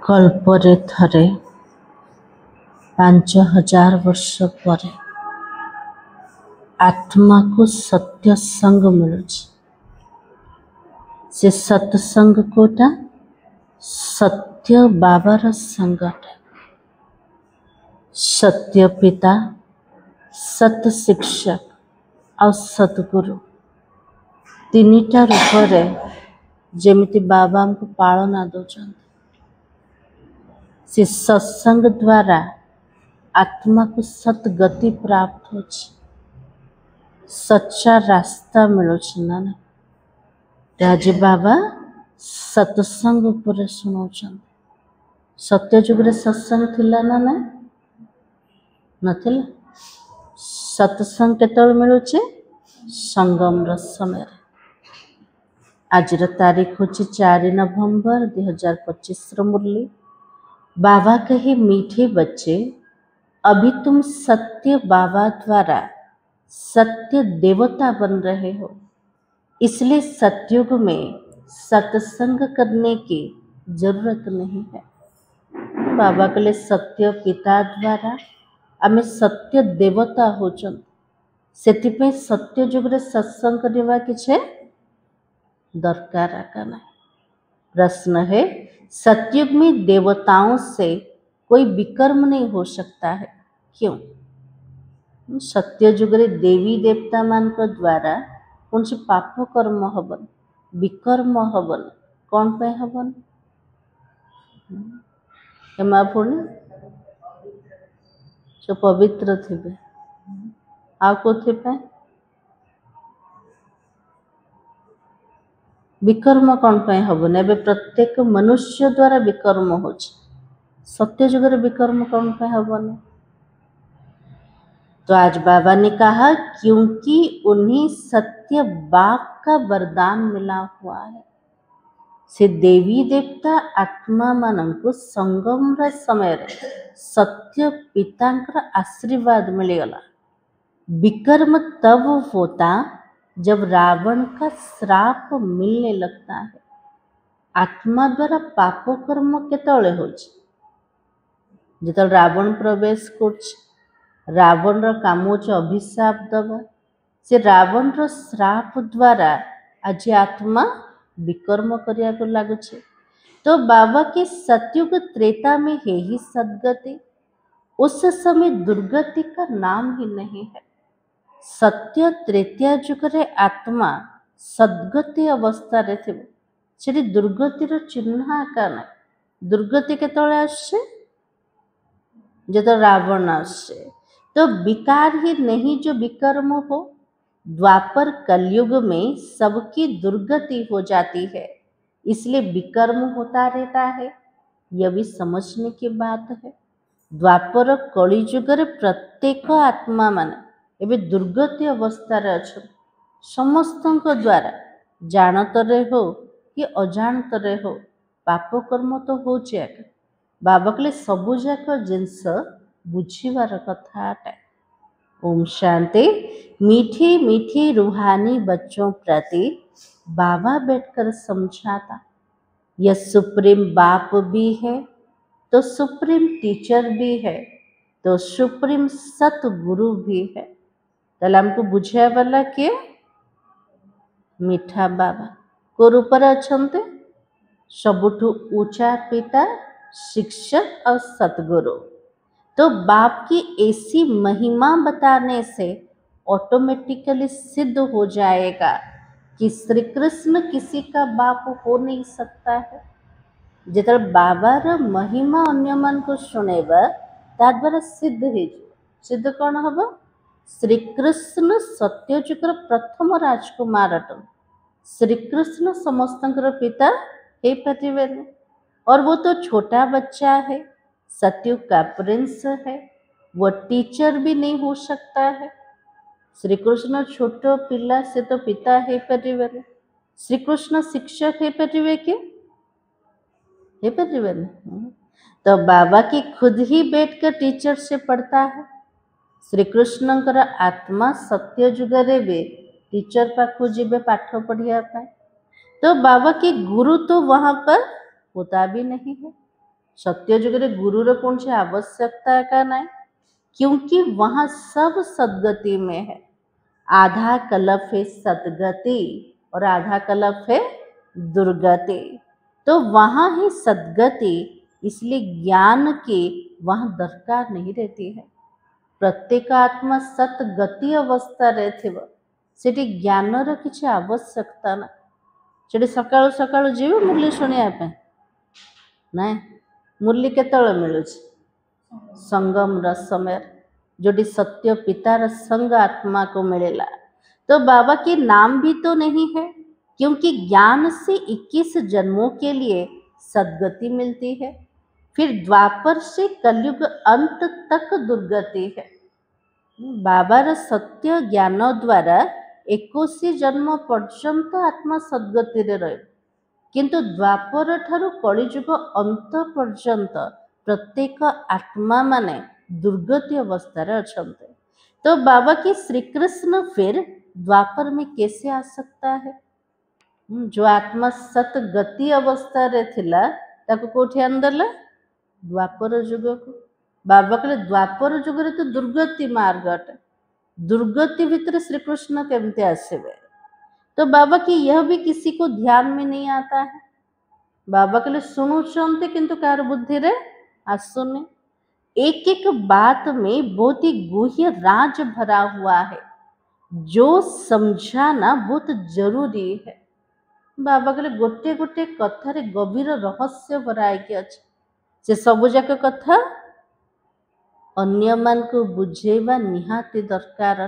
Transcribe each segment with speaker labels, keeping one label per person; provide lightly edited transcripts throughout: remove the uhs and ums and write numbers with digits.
Speaker 1: कल्परे थरे 5000 वर्ष परे आत्मा को सत्संग मिलुछि। से सत्संग कोटा सत्य बाबार संगठे, सत्य पिता, सत शिक्षक और सतगुरु तीनिटा रूपरे जेमिति बाबा हमको पालना दौरान से सत्संग द्वारा आत्मा को सतगति प्राप्त हो, सच्चा रास्ता मिलुछ ना। आज बाबा सत्संग उपरे सुनाउछन। सत्य जुगरे सत्संग थिला ना ना नथिला। सत्संग केतल मिलुछे संगम समय। आज तारीख होची 4 नवंबर 2025 मुरली। बाबा कहे मीठे बच्चे, अभी तुम सत्य बाबा द्वारा सत्य देवता बन रहे हो, इसलिए सतयुग में सत्संग करने की जरूरत नहीं है। बाबा कले सत्य पिता द्वारा आमे सत्य देवता होचन, सेतिपे सत्य जुगरे सत्संग करवा किछे दरकार आका नहीं। प्रश्न है, सतयुग में देवताओं से कोई विकर्म नहीं हो सकता है, क्यों? सत्य जुगरे देवी देवता मान को द्वारा कौन से पाप कर्म हबन, विकर्म हबन, कौन पे हबन? एमा पुणी जो पवित्र थे आ को थे पे विकर्म कौन पे हबन? एबे प्रत्येक मनुष्य द्वारा विकर्म हो, सत्य जुगरे विकर्म कौन पे हबन? तो आज बाबा ने कहा क्योंकि उन्हें सत्य बाप का वरदान मिला हुआ है। से देवी देवता आत्मा मान को संगम समय सत्य पिता आशीर्वाद मिलेगा। विकर्म तब होता जब रावण का श्राप मिलने लगता है। आत्मा द्वारा पाप कर्म केतळे होछि जेतल रावण प्रवेश करछि। रावण रो काम होछि अभिशाप दबा। से रावण रो श्राप द्वारा आज आत्मा विकर्म करिया को लागुछे। तो बाबा के सतयुग त्रेता में है ही सद्गति। उस समय दुर्गति का नाम ही नहीं है। सत्य त्रेता जुगरे आत्मा सद्गति अवस्था रे थिबो, सेठी दुर्गति रो चिन्ह आका ना। दुर्गति केतळे आछे जत रावण आछे। तो विकार ही नहीं जो विकर्म हो। द्वापर कलयुग में सबकी दुर्गति हो जाती है, इसलिए विकर्म होता रहता है। यह भी समझने की बात है। द्वापर कलिजुग प्रत्येक आत्मा मान एबे दुर्गति अवस्था रे अछ। समस्तଙ୍କ द्वारा जानतरे हो कि अजाणतरे हो पाप कर्म तो हो जाए। बाबा कले सबु जाक जिनस बुझीवार कथा है। ओम शांति। मीठी मीठी रूहानी बच्चों प्रति बाबा बैठकर समझाता, यह सुप्रीम बाप भी है तो सुप्रीम टीचर भी है तो सुप्रीम सतगुरु भी है। ताले हमको बुझाया वाला के मीठा बाबा को ऊपर अछंते सबुठु ऊंचा पिता, शिक्षक और सतगुरु। तो बाप की ऐसी महिमा बताने से ऑटोमेटिकली सिद्ध हो जाएगा कि श्री कृष्ण किसी का बाप हो नहीं सकता है। जितर बाबार महिमा अन्य मन को सुनेबा ता द्वारा सिद्ध है। सिद्ध कौन हब? श्री कृष्ण सत्यजुगर प्रथम राजकुमार अटन। श्री कृष्ण समस्तंकर पिता हे प्रतिवेद, और वो तो छोटा बच्चा है, सतयुग का प्रिंस है, वो टीचर भी नहीं हो सकता है। श्री कृष्ण छोटो पिला से तो पिता है परिवेद। श्री कृष्ण शिक्षक है परिवे के हे परिवेद। तो बाबा की खुद ही बैठकर टीचर से पढ़ता है। श्री कृष्णकर आत्मा सत्य जुगरे बे टीचर पाखु जीवे पाठ पढ़िया पाए। तो बाबा के गुरु तो वहां पर होता भी नहीं है। सत्य युग रे गुरुर कौन सी आवश्यकता का नहीं, क्योंकि वहाँ सब सदगति में है। आधा कलप है सदगति और आधा कलप है दुर्गति, तो वहाँ है सदगति, इसलिए ज्ञान की वहाँ दरकार नहीं रहती है। प्रत्येक आत्मा सतगति अवस्था रहथिब, सेठी ज्ञानर किसी आवश्यकता ना। सेठी सकाळु सकाळु जीव मुरली शुणिया पे ना, मुरली केतळे मिलुछि संगम समय, जोटी सत्य पितार संग आत्मा को मिलेला। तो बाबा के नाम भी तो नहीं है, क्योंकि ज्ञान से 21 जन्मों के लिए सदगति मिलती है, फिर द्वापर से कलयुग अंत तक दुर्गति है। बाबार सत्य ज्ञान द्वारा 21 जन्म पर्यंत आत्मा सदगति रे रहे, किंतु द्वापर ठारू कलिजुग अंत पर्यंत प्रत्येक आत्मा माने दुर्गति अवस्था रे अछंते। तो बाबा की श्री कृष्ण फिर द्वापर में कैसे आ सकता है? जो आत्मा सतगति अवस्था रे थिला ताको कोठी अंदरला द्वापर युग को। बाबा कहले द्वापर युग रे तो दुर्गति मार्ग अटे, दुर्गति भितर श्री कृष्ण केमते आसबे? तो बाबा की यह भी किसी को ध्यान में नहीं आता है। बाबा कहले शुणुचंते किंतु कार बुद्धि रे आसुनी। एक एक बात में बहुत ही गुह्य राज भरा हुआ है, जो समझाना बहुत जरूरी है। बाबा कहले गोटे गोटे कथार गभीर रहस्य भराई अच्छे, से सबु जाक कथा अन्य मान को बुझेबा निहाती दरकार।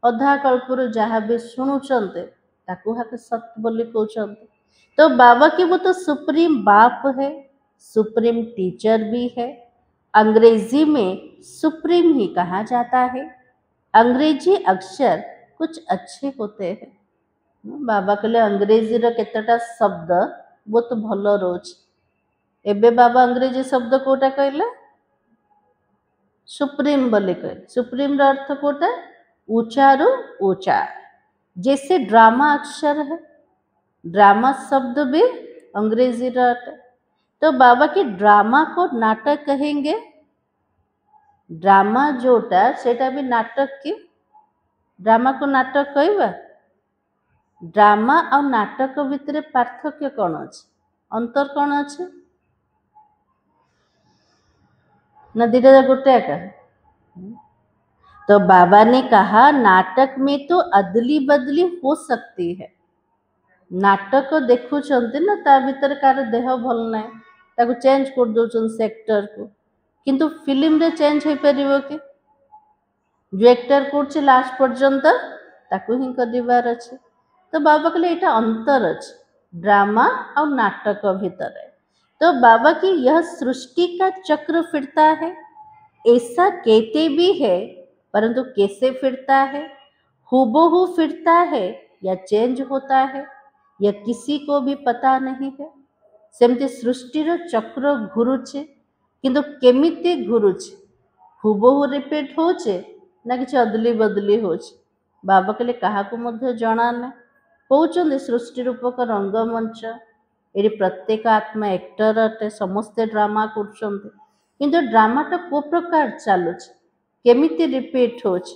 Speaker 1: अधा कल्पर जहाँ भी शुणुचंते ताकू हाके सत्य बोली कहते। तो बाबा की वो तो सुप्रीम बाप है, सुप्रीम टीचर भी है। अंग्रेजी में सुप्रीम ही कहा जाता है। अंग्रेजी अक्षर कुछ अच्छे होते हैं। बाबा कहले अंग्रेजी रो केतेटा शब्द बहुत भल रोच। एबे बाबा अंग्रेजी शब्द कोटा कहले सुप्रीम बोले कहे। सुप्रीम रो अर्थ कोटा ऊंचा रु ऊंचा, जैसे ड्रामा अक्षर है, ड्रामा शब्द भी अंग्रेजी रो अटे। तो बाबा की ड्रामा को नाटक कहेंगे। ड्रामा जोटा सेटा भी नाटक की, ड्रामा को नाटक कहबा। ड्रामा और नाटक भितर पार्थक्य कौन अच्छे, अंतर कौन अच्छे ना? दीटा गोटे का। तो बाबा ने कहा नाटक में तो अदली बदली हो सकती है। नाटक देखुंत ना ता भीतर कार देह भल ना ताको चेंज कर दौन सेक्टर को, किंतु फिल्म रे चेंज हो पारिबो कि? जो एक्टर कर लास्ट पर्यंत ताको ही कर अच्छे। तो बाबा कहले एटा अंतर अच्छे ड्रामा और नाटक भीतर। तो बाबा की यह सृष्टि का चक्र फिरता है, ऐसा कहते भी है, परंतु कैसे फिरता है? हूबहू फिरता है या चेंज होता है, यह किसी को भी पता नहीं है। सेमती सृष्टिर चक्र घुरुचे, किंतु केमिति घुरुचे? हूबहू रिपीट होचे ना कि अदली बदली होचे? बाबा कहले कहा को मध्य जना ना। कहते सृष्टि रूपक रंगमंच, ये प्रत्येक आत्मा एक्टर अटे, समस्ते ड्रामा कर, किंतु ड्रामाटा को प्रकार चलुचे, केमिति रिपीट होचे?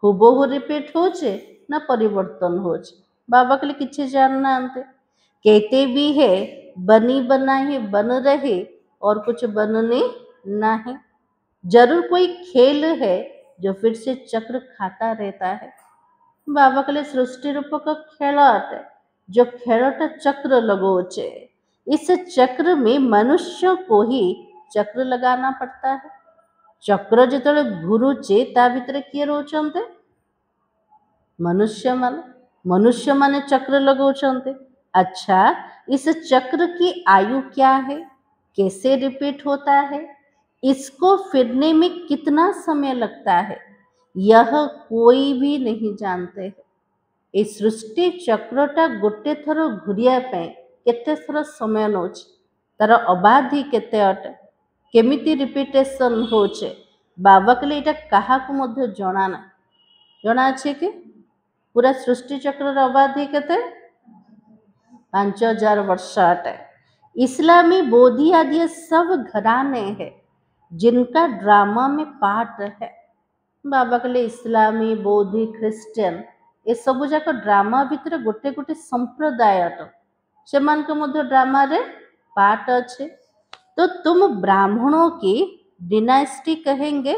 Speaker 1: हुबहू रिपीट होचे ना परिवर्तन होचे? बाबा कहले किसी जानना। कहते भी है बनी बनाई बन रहे और कुछ बनने नहीं। जरूर कोई खेल है जो फिर से चक्र खाता रहता है। बाबा कहले सृष्टि रूपक खेल अटे, जो खेलटा चक्र लगोचे, इस चक्र में मनुष्य को ही चक्र लगाना पड़ता है। चक्र जो घुरुचे ता भीतर किए रोचंते? मनुष्य माने चक्र लगोचंते। अच्छा, इस चक्र की आयु क्या है, कैसे रिपीट होता है, इसको फिरने में कितना समय लगता है, यह कोई भी नहीं जानते। ए सृष्टि चक्रटा गोटे थर घुरिया केते थर समय नौच, तार अबाधि केते अटे, केमिति रिपीटेशन होचे? बाबा कहले एटा कहा को मध्य जना ना। जना अच्छे कि पूरा सृष्टि चक्र अबाधि केते 5000 वर्ष अटे, इस्लामी बोधी आदि ये सब घराने हैं जिनका ड्रामा में पार्ट है। बाबा कहले इस्लामी बोधी ख्रीस्टियन ए सब जाक ड्रामा भितर गोटे गोटे संप्रदाय अट से ड्रामा रे पार्ट अच्छे। तो तुम ब्राह्मणों की डिनाइस्टी कहेंगे,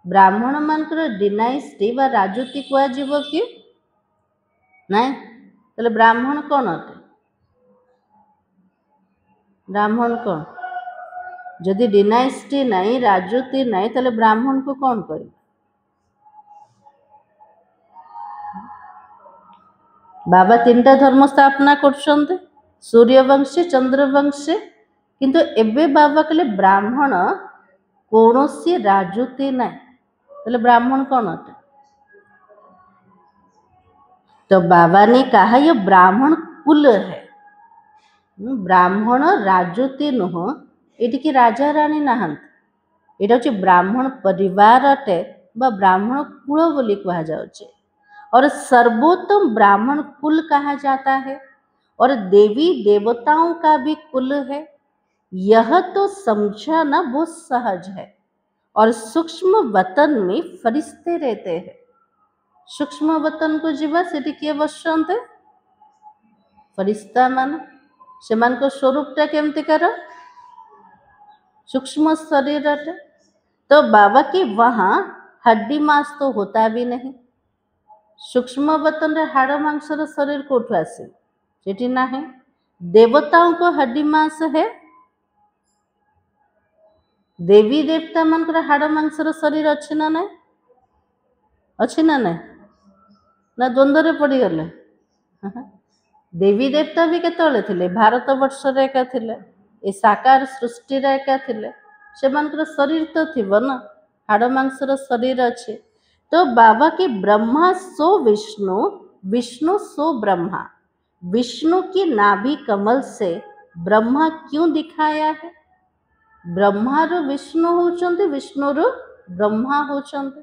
Speaker 1: ब्राह्मण मानकर डिनाइस्टी व राजूति कहुव कि नाई? तो ब्राह्मण कौन अटे? ब्राह्मण कौन? जदि डिनाइस्टी नहीं राजूति नहीं तो ब्राह्मण को कौन कह? बाबा तीनटा धर्म स्थापना कर सूर्यवंशी चंद्रवंशी, किंतु एबे बाबा कहले ब्राह्मण कौन सी राजूति नहीं, तो ब्राह्मण कौन अटे? तो बाबा ने कहा ये ब्राह्मण कुल है, ब्राह्मण राजूति नुह, ये राजा राणी नहांत, ये हूँ ब्राह्मण परिवार अटे बा ब्राह्मण कुल बोली कहा जाउछे। और सर्वोत्तम ब्राह्मण कुल कहा जाता है और देवी देवताओं का भी कुल है। यह तो समझाना बहुत सहज है। और सूक्ष्म वतन में फरिश्ते रहते हैं। सूक्ष्म वतन को जीवा सेठी किए बसते फरिश्ता मान से स्वरूपटा केमती कर सूक्ष्म शरीर अटे। तो बाबा की वहाँ हड्डी मांस तो होता भी नहीं। सूक्ष्म वतन रे हाड़ मांसर शरीर कोठू आसे सेठी नाही। देवताओं को हड्डी मांस है, देवी देवता मानकर हाड़ मांसर शरीर अच्छी ना नहीं? अच्छी ना नहीं ना द्वंद्व पड़ी गले। देवी देवता भी केतले थिले भारत वर्ष रे एका थिले, ए साकार सृष्टि रे एका थिले, से मानकर शरीर तो थिबो ना, हाड़ मांसर शरीर अच्छे। तो बाबा के ब्रह्मा सो विष्णु, विष्णु सो ब्रह्मा, विष्णु की नाभि कमल से ब्रह्मा क्यों दिखाया है? ब्रह्मा रो विष्णु होचंते, विष्णु रो ब्रह्मा होचंते।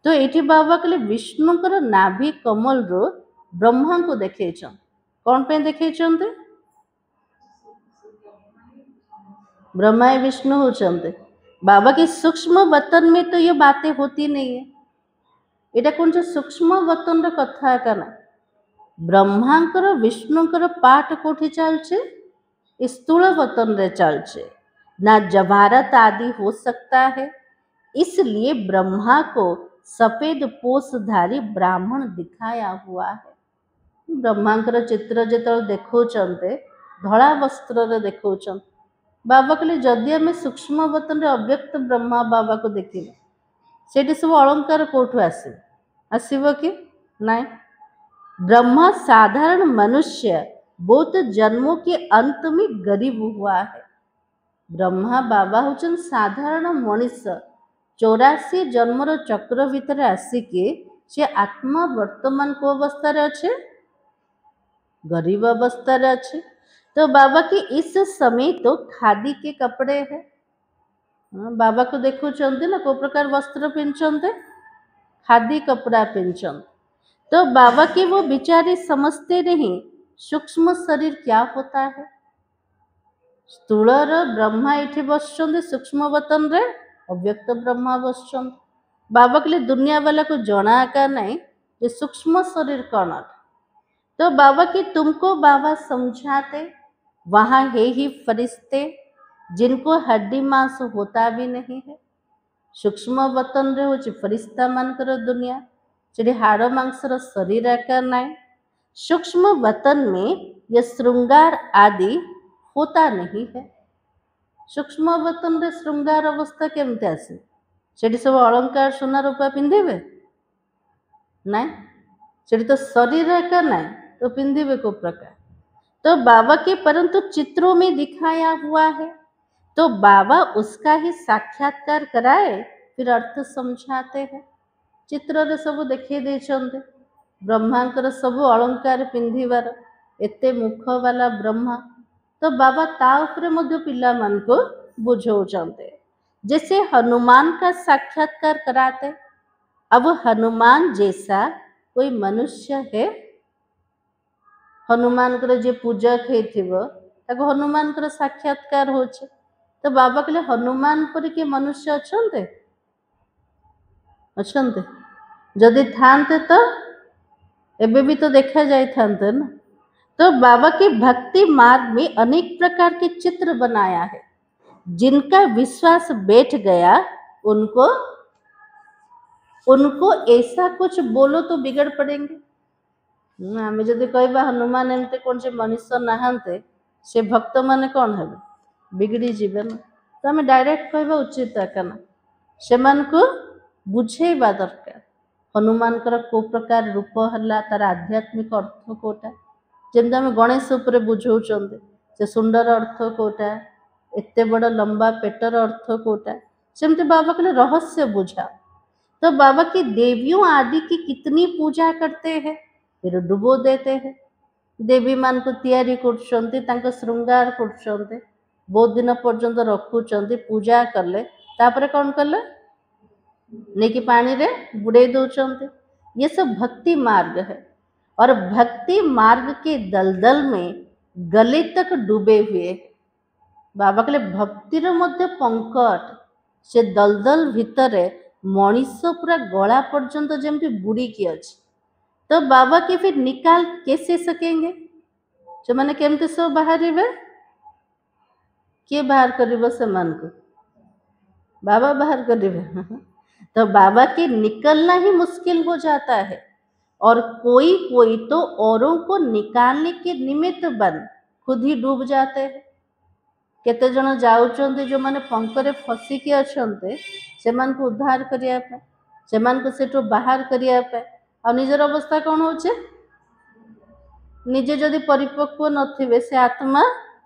Speaker 1: तो ये बाबा कहले विष्णुकर नाभि कमल रो ब्रह्मा को देखे कौन पे देखे? ब्रह्मा विष्णु होचंते। बाबा के सूक्ष्म वतन में तो ये बातें होती नहीं है। এটা কোন सूक्ष्म वतन कथा का ना। ब्रह्मांकर विष्णुकर पाठ कोठी चलছে? स्थूल वतन रे चलছে ना। जवारत आदि हो सकता है, इसलिए ब्रह्मा को सफेद पोषधारी ब्राह्मण दिखाया हुआ है। ब्रह्मांकर चित्र जो देखौचंते धड़ा वस्त्र रे देखौचंते। बाबा कहले जदि आम सूक्ष्म वतन रे अव्यक्त ब्रह्मा बाबा को देखिले सेठी सब अलंकार कोठू आसव कि नहीं? ब्रह्मा साधारण मनुष्य बहुत जन्मों के अंत में गरीब हुआ है। ब्रह्मा बाबा होचन साधारण मनीष 84 जन्मर चक्र भितर आसिके से आत्मा वर्तमान को अवस्था अच्छे? गरीब अवस्था अच्छे। तो बाबा के इस समय तो खादी के कपड़े हैं। बाबा को देखो ना को प्रकार वस्त्र पिंधते? खादी कपड़ा पिंधते। तो बाबा के वो बिचारे समझते नहीं सूक्ष्म शरीर क्या होता है। स्थूल ब्रह्मा इठे बसचंदे, सूक्ष्म वतन रे अव्यक्त ब्रह्मा बसचंदे। बाबा के लिए दुनिया वाला को जना का नहीं जे सूक्ष्म शरीर कौन है। तो बाबा की तुमको बाबा समझाते वहाँ है ही फरिश्ते जिनको हड्डी मांस होता भी नहीं है। सूक्ष्म वतन रे होची फरिश्ता मानकर दुनिया जे हाड़ मांसर शरीर आकार नाई। सूक्ष्म वतन में यह श्रृंगार आदि होता नहीं है। सूक्ष्म वतन रे श्रृंगार अवस्था केमती आसे? सेठी सब अलंकार सोना रूपा पिंधे नाई? सेठी तो शरीर आकार नाई तो पिंधे को प्रकार? तो बाबा के परंतु चित्रों में दिखाया हुआ है। तो बाबा उसका ही साक्षात्कार कराए फिर अर्थ समझाते हैं। चित्र रे सब देखे देछंते ब्रह्मांकर सब अलंकार पिंधिबार एते मुख वाला ब्रह्मा। तो बाबा ता उपरे मध्य पिला मन को बुझाउचंते जैसे हनुमान का साक्षात्कार कराते। अब हनुमान जैसा कोई मनुष्य है? हनुमान कर जे पूजक है ताको हनुमान कर साक्षात्कार होचे तो बाबा कहले हनुमान पर के मनुष्य अछंते अछंते जदि थांते तो एबे भी तो देखा जाए थांते ना। तो बाबा के भक्ति मार्ग में अनेक प्रकार के चित्र बनाया है। जिनका विश्वास बैठ गया उनको उनको ऐसा कुछ बोलो तो बिगड़ पड़ेंगे। आम जदि कहबा हनुमान एमती कौन से मनुष्य नहांते से भक्त माने कौन है बिगड़ी जीवे ना। तो आम डायरेक्ट कहबा उचित ना से बुझेबा दरकार हनुमान को प्रकार रूप है तार आध्यात्मिक अर्थ कोटा जमी आम गणेश उपर बुझाऊँ से सुंदर अर्थ कोटा एते बड़ लंबा पेटर अर्थ कोटा सेमती बाबा कहले रहस्य बुझा। तो बाबा की देवियों आदि की कितनी पूजा करते हैं फिर डुबो देते हैं। देवी मान को तैयारी कर श्रृंगार कर बहुत दिन पर्यंत रखुंट पूजा कले तापर कौन कले नहीं पानी रे बुड़े दौरान। ये सब भक्ति मार्ग है और भक्ति मार्ग के दलदल में गले तक डूबे हुए बाबा कहले भक्तिर मध्य पंकट से दलदल भितर मनीष पूरा गला पर्यंत जमी बुड़ी की अच्छी। तो बाबा के फिर निकाल कैसे सकेंगे जो मैंने केमती सब बाहर किए बाहर कर से मन को बाबा बाहर करेंगे। तो बाबा के निकलना ही मुश्किल हो जाता है और कोई कोई तो औरों को निकालने के निमित्त बन खुद ही डूब जाते हैं। केते जन जाउचंते जो माने पंकरे फसिकी अच्छे से को उद्धार करने से बाहर करने और निजर अवस्था कौन होचे निजे जदि परिपक्व नथिबे से आत्मा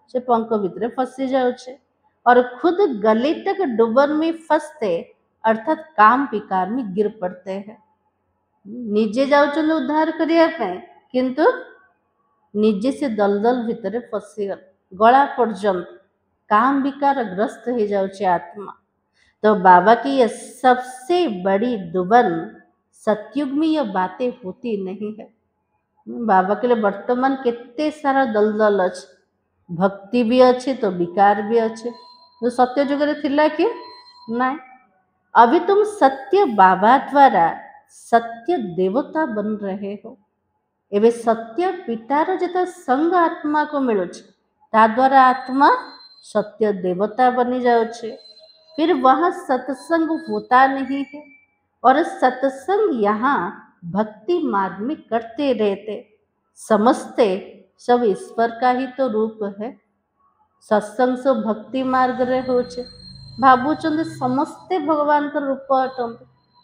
Speaker 1: से पंक भितर फसी जाउछे और खुद गले तक डुबन में फंसते अर्थात काम विकार में गिर पड़ते हैं। निजे जाउचन उद्धार करने किंतु निजे से दलदल भितर फसी गला पर्यंत काम विकार ग्रस्त हो जाउछे आत्मा। तो बाबा की यह सबसे बड़ी दुबन सतयुग में यह बातें होती नहीं है। बाबा के लिए वर्तमान केते सारा दलदल अच्छे भक्ति भी अच्छे तो विकार भी अच्छे जो सत्य जुग रे थिला कि नहीं। अभी तुम सत्य बाबा द्वारा सत्य देवता बन रहे हो। एवं सत्य पितार जिते संग आत्मा को मिलू ता द्वारा आत्मा सत्य देवता बनी जाउछे। फिर वहाँ सत्संग होता नहीं है और सत्संग यहाँ भक्ति मार्ग में करते रहते समझते सब ईश्वर का ही तो रूप है। सत्संग से भक्ति मार्ग रे होचे भावुचंद समस्ते भगवान का रूप अटंत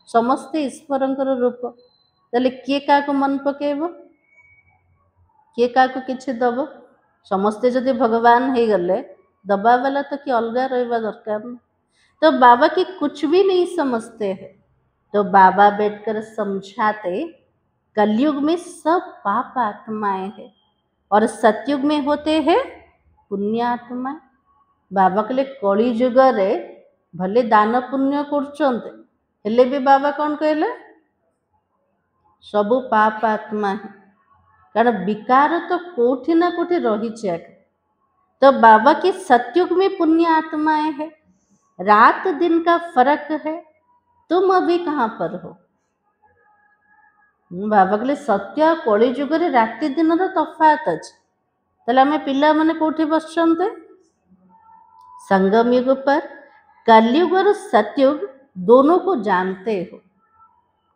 Speaker 1: समस्ते ईश्वर रूप ताले किए का मन पकेब किए का किछि दब समस्ते जदि भगवान हो गले दबा वाला तो कि अलगा रहा दरकार ना। तो बाबा की कुछ भी नहीं समझते हैं तो बाबा बैठकर समझाते कलयुग में सब पाप आत्माएं हैं और सतयुग में होते हैं पुण्य आत्मा। बाबा के लिए कली जुग रे भले दान पुण्य कर भी बाबा कौन कहले सबु पाप आत्मा है कारण विकार तो कोठी ना कोठी रही है। तो बाबा के सतयुग में पुण्य आत्माएं है रात दिन का फर्क है। तुम अभी कहाँ पर हो बाबा कहले सत्य कली जुग रे राति दिन तफात अच्छे ताले आमे पिला माने कोठी बसचंते संगम युग पर कलयुग और सतयुग दोनों को जानते हो।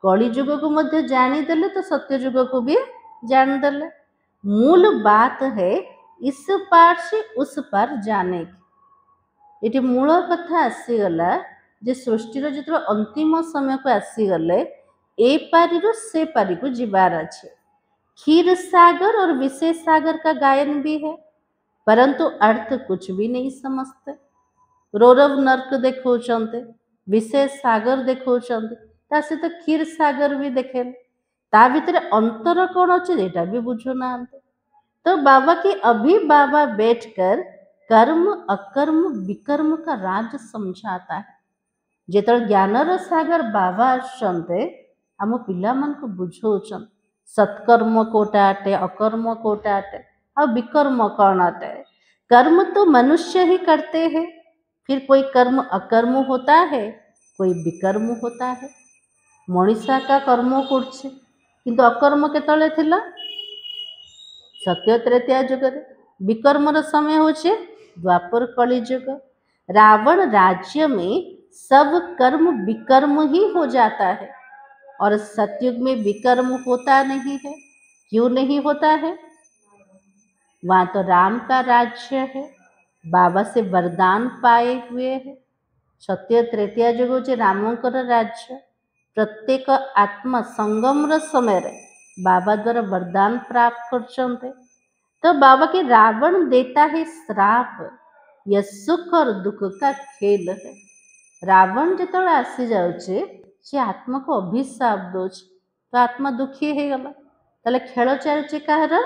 Speaker 1: कली जुग को मध्य जानी देले तो सत्य जुग को भी जान देले। मूल बात है इस पार से उस पार जाने की। ये मूल कथा आसीगला जे सृष्टिर जो अंतिम समय को आसीगले ए पारी से पारी को जीवार अच्छे। क्षीर सागर और विशेष सागर का गायन भी है परंतु अर्थ कुछ भी नहीं समझते। रौरव नर्क देखौचंते विशेष सागर देखौचंते ता से तो क्षीर सागर भी देखे ता भीतर अंतर कौन अच्छे एटा भी बुझो ना। तो बाबा की अभी बाबा बैठकर कर्म अकर्म विकर्म का राज समझाता है। जेत ज्ञानर सागर बाबा आसते आम पिला मन को बुझौन सत्कर्म कोटा अटे अकर्म कोटा अटे आ विकर्म कौन अटे कर्म तो मनुष्य ही करते हैं, फिर कोई कर्म अकर्म होता है, कोई विकर्म होता है। मनीषा का कर्म करछे किंतु अकर्म केतले थिला सत्य त्रेता युग रे। विकर्मर समय होछे द्वापर कली युग। रावण राज्य में सब कर्म विकर्म ही हो जाता है और सतयुग में विकर्म होता नहीं है। क्यों नहीं होता है? वहां तो राम का राज्य है, बाबा से वरदान पाए हुए है। सत्य त्रेता युग होचे रामंकर राज्य। प्रत्येक आत्मा संगमर समय रे बाबा द्वारा वरदान प्राप्त करछन्ते। तो बाबा के रावण देता है श्राप, यह सुख और दुख का खेल है। रावण जो आसी जाऊे से आत्मा को अभिशाप दौच तो आत्मा दुखी हो गला। ताले खेल चलचे कहार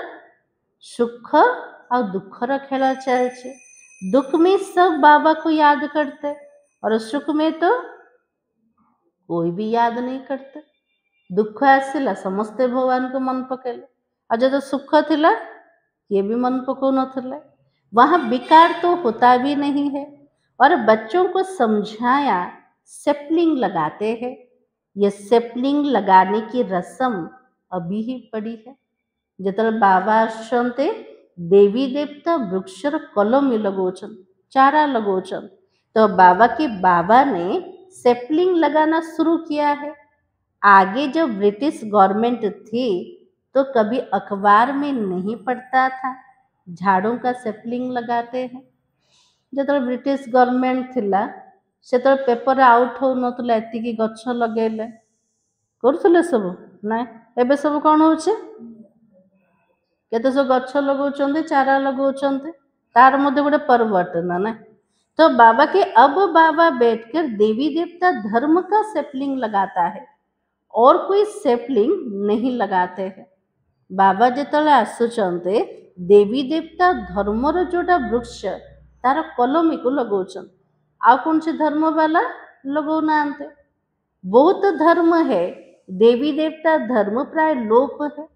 Speaker 1: सुख और दुखर खेल चलचे। दुख में सब बाबा को याद करते और सुख में तो कोई भी याद नहीं करते। दुख आसला समस्ते भगवान को मन पकेले और जो सुख थिला ये भी मन पको न। वहाँ विकार तो होता भी नहीं है। और बच्चों को समझाया सेपलिंग लगाते हैं। ये सेपलिंग लगाने की रस्म अभी ही पड़ी है। जितने बाबा आसते देवी देवता वृक्षर कलम लगोचन, चारा लगोचन। तो बाबा ने सेपलिंग लगाना शुरू किया है। आगे जब ब्रिटिश गवर्नमेंट थी तो कभी अखबार में नहीं पढ़ता था झाड़ों का सेपलिंग लगाते हैं। जो ब्रिटिश गवर्नमेंट थिला से तो पेपर आउट हो नतला एतिकी गछ लगेले करुले सब ना। एबे सब कौन होचे केते सब गछ लगाउछन्ते, चारा लगाउछन्ते, तार मध्य गोटे परिवर्तन ना। तो बाबा के अब बाबा बैठकर देवी देवता धर्म का सेपलिंग लगाता है और कोई सेपलिंग नहीं लगाते हैं। बाबा जिते आसुचंते देवी देवता धर्मर जोटा वृक्ष तार कलमी को लगौन। आ कौन से धर्म वाला लगौना। बहुत धर्म है, देवी देवता धर्म प्राय लोप है।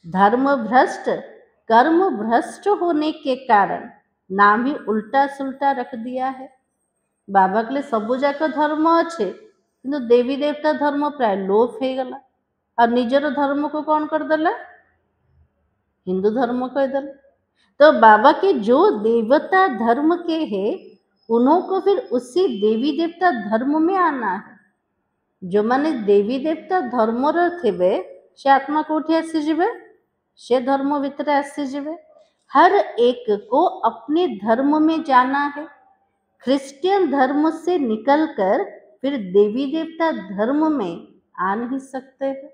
Speaker 1: धर्म भ्रष्ट, कर्म भ्रष्ट होने के कारण नाम ही उल्टा सुल्टा रख दिया है। बाबा के लिए सबू जाक धर्म अच्छे किंतु देवी देवता धर्म प्राय लोप हो गला और निजर धर्म को कौन करदेला हिंदू धर्म कहीदेला। तो बाबा के जो देवता धर्म के हैं उन्हों को फिर उसी देवी देवता धर्म में आना है। जो माने देवी देवता धर्म थे से आत्मा कोठी आसीजे से धर्म भितर आसीजे। हर एक को अपने धर्म में जाना है। क्रिश्चियन धर्म से निकलकर फिर देवी देवता धर्म में आ नहीं सकते हैं।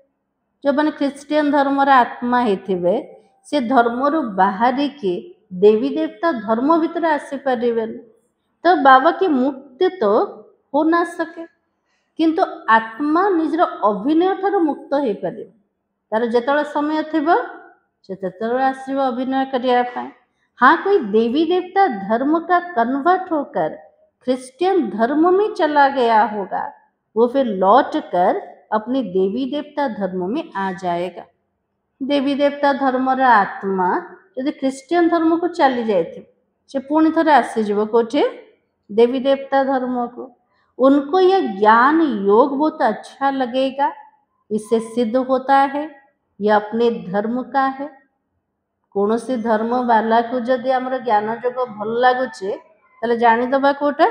Speaker 1: जो मैंने क्रिश्चियन धर्म आत्मा थे से धर्म बाहरी के देवी देवता धर्म भितर आसीपर। तो बाबा की मुक्ति तो हो ना सके किंतु आत्मा निजर अभिनय ठार मुक्त हो पारे। तार जो समय थी से आसो अभिनय करने। हाँ कोई देवी देवता धर्म का कन्वर्ट होकर क्रिश्चियन धर्म में चला गया होगा वो फिर लौट कर अपने देवी देवता धर्म में आ जाएगा। देवी देवता धर्म आत्मा यदि क्रिश्चियन धर्म को चली जाए से पुणी थे आसीज कौटे देवी देवता धर्म को। उनको यह ज्ञान योग बहुत अच्छा लगेगा। इससे सिद्ध होता है यह अपने धर्म का है। कौन सी धर्म वाला को जदि आमर ज्ञान योग भल लगुचे ताले जानीदबा कोटा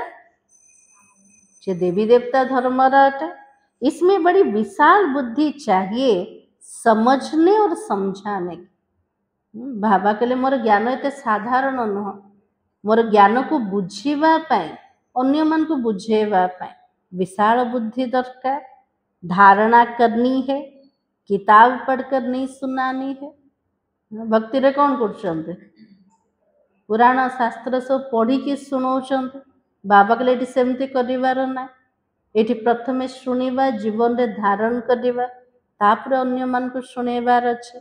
Speaker 1: से देवी देवता धर्म अटे। इसमें बड़ी विशाल बुद्धि चाहिए समझने और समझाने की। बाबा कहले मोर ज्ञान एते साधारण नुह, मोर ज्ञान को बुझीबा पाई अन्य मन को बुझेबा पाई विशाल बुद्धि दरकार। धारणा करनी है, किताब पढ़कर नहीं सुनानी है। भक्ति रे कौन कर पुराण शास्त्र सब पढ़ी कि शुणाउछन्ते। बाबा कहले एटी सेमती करिवार ना। एटी प्रथमे शुणिबा जीवन रे धारण करिबा तापर अन्य मन को सुनेबार अच्छे।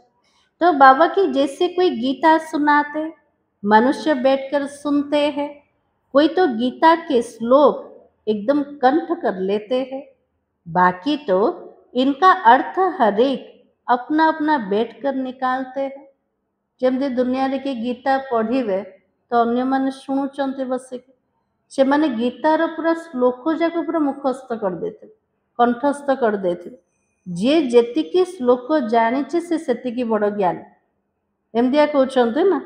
Speaker 1: तो बाबा की जैसे कोई गीता सुनाते मनुष्य बैठकर सुनते हैं, कोई तो गीता के श्लोक एकदम कंठ कर लेते हैं, बाकी तो इनका अर्थ हरेक अपना अपना बैठ कर निकालते हैं। जमती दुनिया रे की गीता पढ़िबे तो अन्य माने शुणुचंते बसिक से माने गीतार पूरा श्लोक जाक पूरा मुखस्थ कर देते कंठस्थ कर देते जे जेतिकी श्लोक जानिचे से सेतिकी बड़ ज्ञान एमदिया कहते ना।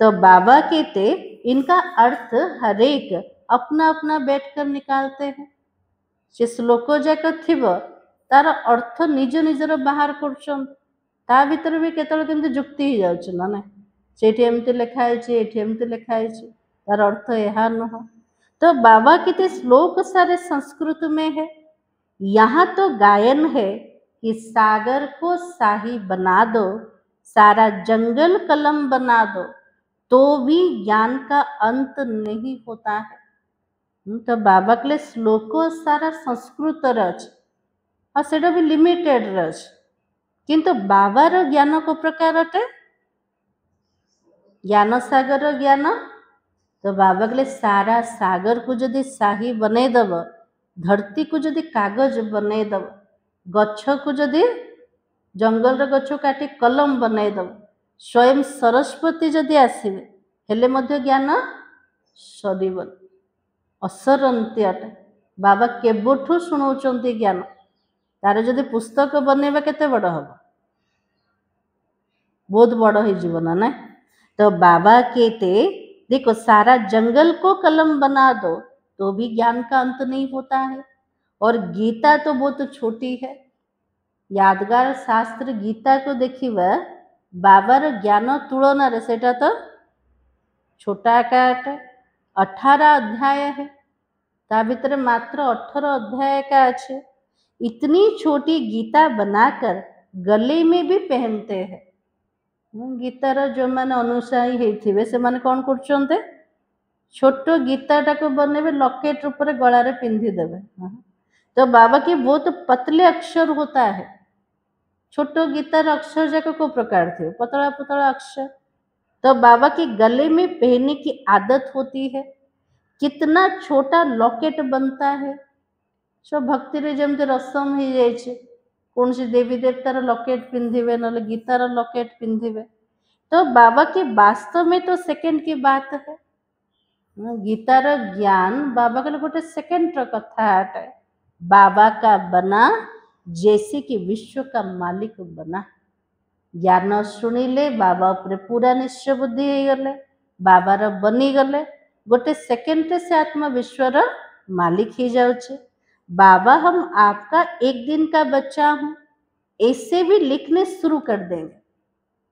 Speaker 1: तो बाबा कहते इनका अर्थ हरेक अपना अपना बैठ कर निकालते हैं। से श्लोक जाक थिब तार अर्थ निज निजर बाहर कर ता भीतर भी केतल केमती जुक्ति ही जाउछ ना ना सेठी एमती लिखाई छे एठी एमती लिखाई छे तार अर्थ यह नुह। तो बाबा कितने श्लोक सारे संस्कृत में है। यहाँ तो गायन है कि सागर को शाही बना दो, सारा जंगल कलम बना दो, तो भी ज्ञान का अंत नहीं होता है। तो बाबा के लिए श्लोक सारा संस्कृत रच और सेटा भी लिमिटेड रच किंतु बाबार ज्ञान को प्रकार अटे ज्ञान सागर ज्ञान। तो बाबा के लिए सारा सागर को जदि शाही बने दब, धरती को जदि कागज बने दब, गछ को जदि जंगल गछ काटी कलम बने दब, स्वयं सरस्वती जदि आसवे हेले मध्य ज्ञान सरीबन असरंती अटे। बाबा केबठू शुणाउचंती ज्ञान तार जदि पुस्तक बनेबा केते बड़ हम बहुत बड़ हो जीवन ना। तो बाबा कहते देखो सारा जंगल को कलम बना दो तो भी ज्ञान का अंत नहीं होता है। और गीता तो बहुत छोटी है, यादगार शास्त्र गीता को देखिबा बाबार ज्ञान तुलन रे सेटा तो छोटा काट 18 अध्याय है ता भीतर मात्र 18 अध्याय का अच्छे। इतनी छोटी गीता बनाकर गले में भी पहनते हैं। गीतार जो मैंने अनुसारी होते से मैंने कौन कर छोट गीताटा को बनेबे लकेट ऊपर गलारे पिंधि देवे। तो बाबा की बहुत पतले अक्षर होता है। छोट गीतार अक्षर जाक को प्रकार थे पतला पतला अक्षर। तो बाबा के गले में पहनने की आदत होती है। कितना छोटा लॉकेट बनता है सब भक्ति रे जमते रसम हो जाए कौन सी देवी देवतार लॉकेट पिंधिबे ना गीतार लॉकेट पिंधिबे। तो बाबा के वास्तव में तो सेकंड की बात है। गीतार ज्ञान बाबा के गोटे सेकंड कथा हटे। बाबा का बना जैसे कि विश्व का मालिक बना। ज्ञान शुणिले बाबा उपरे पूरा निश्चय बुद्धि हो गले, बाबार बनी गले गोटे सेकंड से आत्मा विश्वर मालिक ही जाउछे। बाबा हम आपका एक दिन का बच्चा हूँ ऐसे भी लिखने शुरू कर देंगे।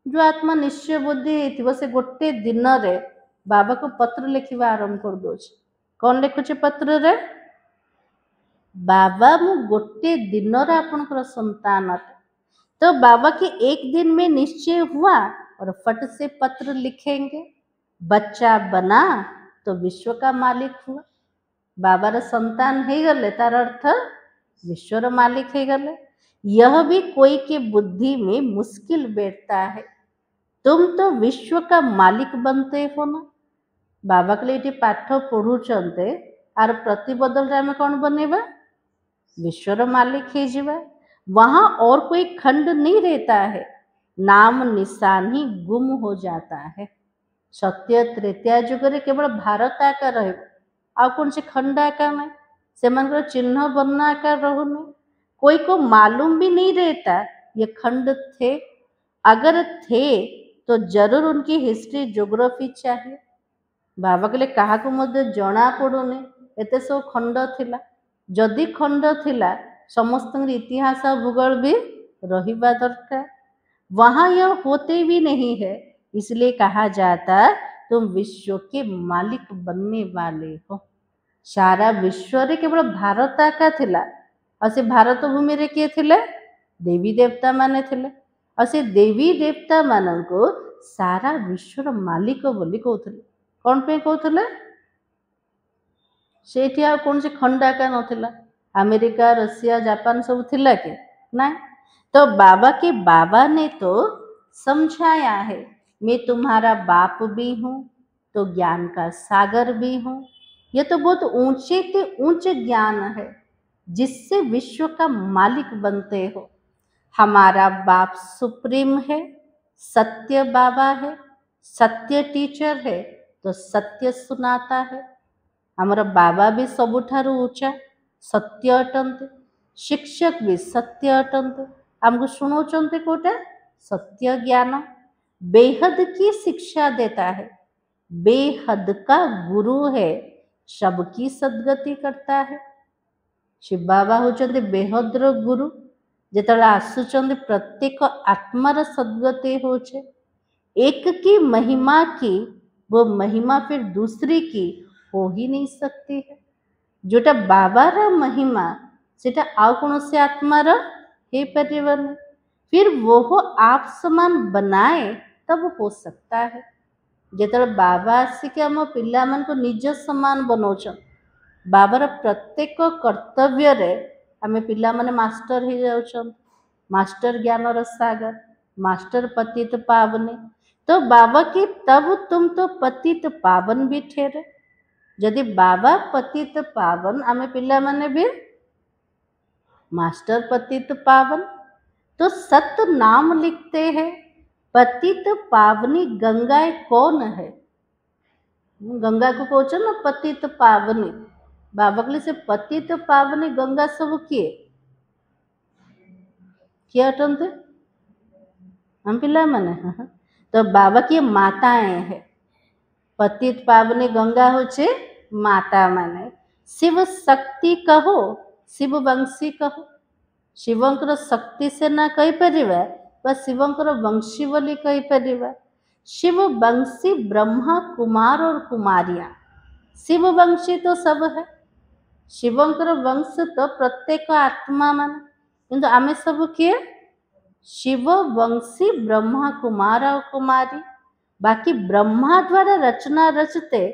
Speaker 1: जो आत्मा निश्चय बुद्धि होती से गोटे दिन रे बाबा को पत्र लिखा आरंभ कर दो। कौन लिखुचे पत्र रे बाबा मु गोटे दिन आपनकर संतान अटे। तो बाबा के एक दिन में निश्चय हुआ और फट से पत्र लिखेंगे। बच्चा बना तो विश्व का मालिक हुआ। बाबार संतान हो गले तार अर्थ विश्वर मालिक हो गले। यह भी कोई के बुद्धि में मुश्किल बैठता है। तुम तो विश्व का मालिक बनते हो ना। बाबा के लिए पाठ पढ़ुचंते आर प्रतिबदल आम कौन बनेबा विश्वर मालिक हो जावा। वहां और कोई खंड नहीं रहता है, नाम निशान ही गुम हो जाता है। सत्य त्रेता युग रे केवल भारत आकार रहे आ कौन से खंड आकार नहीं से चिन्ह वर्ण आकार रहुने। कोई को मालूम भी नहीं रहता ये खंड थे। अगर थे तो जरूर उनकी हिस्ट्री ज्योग्राफी चाहिए। बाबा के लिए कहा को मध्य जना पड़ुनी एते सब खंड थिला। जदि खंड थिला समस्त इतिहास भूगोल भी रहिबा दरकार। वहां यह होते भी नहीं है, इसलिए कहा जाता तुम विश्व के मालिक बनने वाले हो। सारा विश्व रे केवल भारत का थिला और से भारत भूमि रे किए थिले देवी देवता माने थिले और से देवी देवता मान को सारा विश्वर मालिक बोली कहते। कौन पे कहते सेठी आ कौन से खंडा का नथिला अमेरिका रशिया जापान सब थिला के ना। तो बाबा के बाबा ने तो समझाया है मैं तुम्हारा बाप भी हूँ तो ज्ञान का सागर भी हूँ। यह तो बहुत ऊंचे से ऊंचे ज्ञान है जिससे विश्व का मालिक बनते हो। हमारा बाप सुप्रीम है, सत्य बाबा है, सत्य टीचर है। तो सत्य सुनाता है। हमारा बाबा भी सबुठारु ऊंचा सत्य अटंते, शिक्षक भी सत्य अटंते। हमको शुणाउछन्ते कोटा सत्य ज्ञान, बेहद की शिक्षा देता है, बेहद का गुरु है, सबकी सद्गति करता है। शिव बाबा होचन्ते बेहद्र गुरु, जेतବେଳେ आसुचन्ते प्रत्येक आत्मार सद्गति होचे। एक की महिमा की वो महिमा फिर दूसरी की हो ही नहीं सकती है। जोटा बाबार महिमा सेटा आउ कौन से आत्मार हे परिवन, फिर वो आप समान बनाए तब हो सकता है। जेतବେଳେ बाबा आसिक आम पिला मन को निज समान बनाउछन, बाबार प्रत्येक कर्तव्य रे आमे पिला माने मास्टर ही जाउछन, मास्टर ज्ञानर सागर, मास्टर पतित पावने। तो बाबा की तब तुम तो पतित पावन भी ठहरे। यदि बाबा पतित पावन आमे पिला माने भी मास्टर पतित पावन, तो सत नाम लिखते हैं। पतित पावनी गंगाएं कौन है? गंगा को कहते ना पतित पावनी, बाबा के लिए से पतित पावनी गंगा सब किए क्या अटंते हम पिला माने। तो बाबा की माताएं हैं, पतित पावनी गंगा होचे माता माने। शिव शक्ति कहो, शिव वंशी कहो, शिवंकर शक्ति से ना कही परिवा बा शिवंकर वंशी बोली कही परिवा। शिव वंशी ब्रह्मा कुमार और कुमारियां, शिव वंशी तो सब है, शिवंकर वंश तो प्रत्येक आत्मा मान, किंतु आमे सब किए शिव वंशी ब्रह्मा कुमार और कुमारी। बाकी ब्रह्मा द्वारा रचना रचते